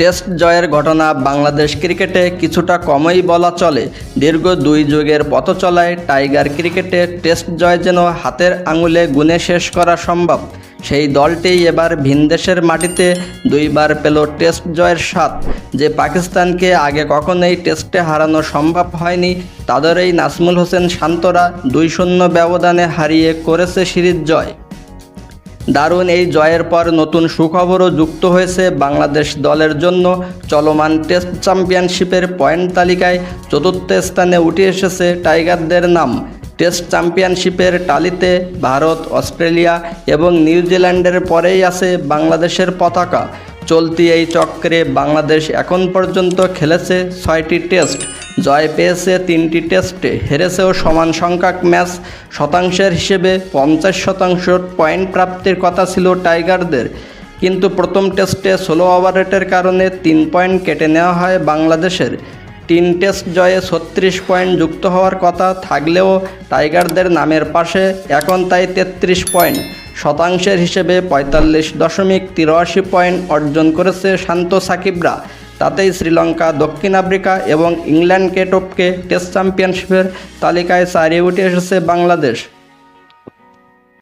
Test জয়ের ঘটনা বাংলাদেশ ক্রিকেটে কিছুটা কমই বলা চলে। দীর্ঘ 2 যুগের পথ চলায় টাইগার ক্রিকেটে টেস্ট জয় যেন হাতের আঙুলে গুনে শেষ করা সম্ভব। সেই দলটিই এবার ভিনদেশের মাটিতে 2বার পেল টেস্ট জয়ের স্বাদ। যে পাকিস্তানকে আগে কখনোই টেস্টে হারানো সম্ভব হয়নি, তাদের এই নাজমুল হোসেন শান্তরা 2-0 ব্যবধানে হারিয়ে করেছে সিরিজ জয়। দারুণ এই জয়ের পর নতুন সুখবরও যুক্ত হয়েছে বাংলাদেশ দলের জন্য। চলমান টেস্ট চ্যাম্পিয়নশিপের পয়েন্ট তালিকায় 4র্থ স্থানে উঠে এসেছে টাইগারদের নাম। টেস্ট চ্যাম্পিয়নশিপের টালিতে ভারত, অস্ট্রেলিয়া এবং নিউজিল্যান্ডের পরেই আছে বাংলাদেশের পতাকা। চলতি এই চক্রে বাংলাদেশ এখন পর্যন্ত খেলেছে 6টি টেস্ট, জয় পেয়েছে 3টি টেস্টে, হেরেছেও সমান সংখ্যক ম্যাচ। শতাংশের হিসেবে 50% পয়েন্ট প্রাপ্তির কথা ছিল টাইগারদের, কিন্তু প্রথম টেস্টে 16 ওভারের কারণে 3 পয়েন্ট কেটে নেওয়া হয় বাংলাদেশের। 3 টেস্ট জয়ে 36 পয়েন্ট যুক্ত হওয়ার কথা থাকলেও টাইগারদের নামের পাশে এখন তাই 33 পয়েন্ট। শতাংশের হিসেবে 45.83 পয়েন্ট অর্জন করেছে শান্ত সাকিবরা। তাতেই শ্রীলঙ্কা, দক্ষিণ আফ্রিকা এবং ইংল্যান্ডকে টপকে টেস্ট চ্যাম্পিয়নশিপের তালিকায় 4-এ উঠে এসেছে বাংলাদেশ।